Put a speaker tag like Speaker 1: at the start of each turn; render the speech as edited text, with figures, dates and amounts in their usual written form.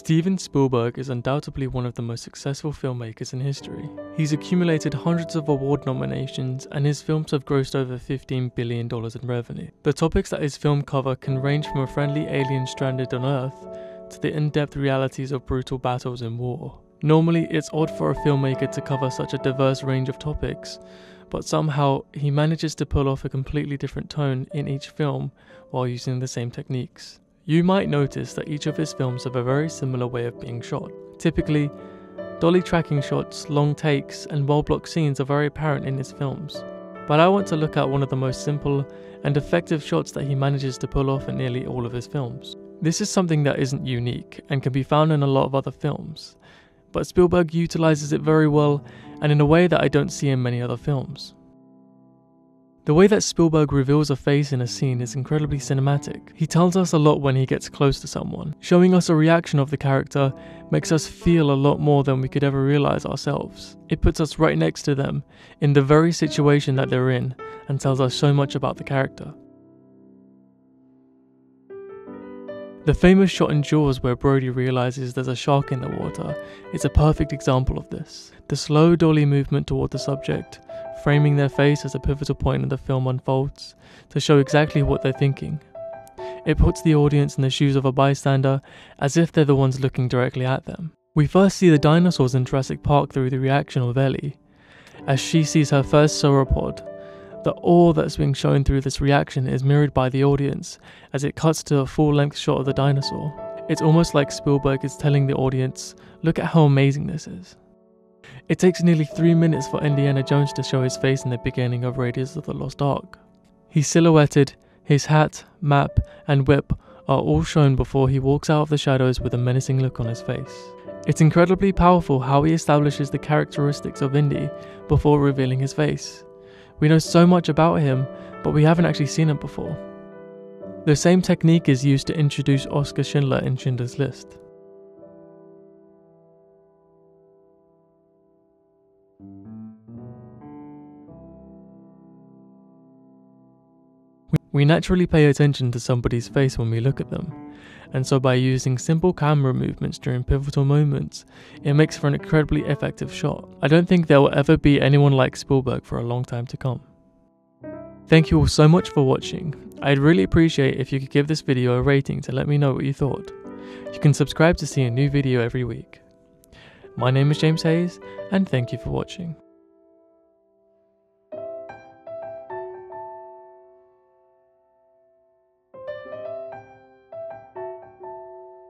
Speaker 1: Steven Spielberg is undoubtedly one of the most successful filmmakers in history. He's accumulated hundreds of award nominations, and his films have grossed over $15 billion in revenue. The topics that his films cover can range from a friendly alien stranded on Earth to the in-depth realities of brutal battles and war. Normally, it's odd for a filmmaker to cover such a diverse range of topics, but somehow he manages to pull off a completely different tone in each film while using the same techniques. You might notice that each of his films have a very similar way of being shot. Typically, dolly tracking shots, long takes, and well-blocked scenes are very apparent in his films. But I want to look at one of the most simple and effective shots that he manages to pull off in nearly all of his films. This is something that isn't unique and can be found in a lot of other films, but Spielberg utilizes it very well and in a way that I don't see in many other films. The way that Spielberg reveals a face in a scene is incredibly cinematic. He tells us a lot when he gets close to someone. Showing us a reaction of the character makes us feel a lot more than we could ever realize ourselves. It puts us right next to them, in the very situation that they're in, and tells us so much about the character. The famous shot in Jaws where Brody realizes there's a shark in the water is a perfect example of this. The slow dolly movement toward the subject, framing their face as a pivotal point in the film unfolds to show exactly what they're thinking. It puts the audience in the shoes of a bystander as if they're the ones looking directly at them. We first see the dinosaurs in Jurassic Park through the reaction of Ellie. As she sees her first sauropod, the awe that's being shown through this reaction is mirrored by the audience as it cuts to a full-length shot of the dinosaur. It's almost like Spielberg is telling the audience, look at how amazing this is. It takes nearly 3 minutes for Indiana Jones to show his face in the beginning of Raiders of the Lost Ark. He's silhouetted, his hat, map, and whip are all shown before he walks out of the shadows with a menacing look on his face. It's incredibly powerful how he establishes the characteristics of Indy before revealing his face. We know so much about him, but we haven't actually seen him before. The same technique is used to introduce Oskar Schindler in Schindler's List. We naturally pay attention to somebody's face when we look at them, and so by using simple camera movements during pivotal moments, it makes for an incredibly effective shot. I don't think there will ever be anyone like Spielberg for a long time to come. Thank you all so much for watching. I'd really appreciate if you could give this video a rating to let me know what you thought. You can subscribe to see a new video every week. My name is James Hayes, and thank you for watching.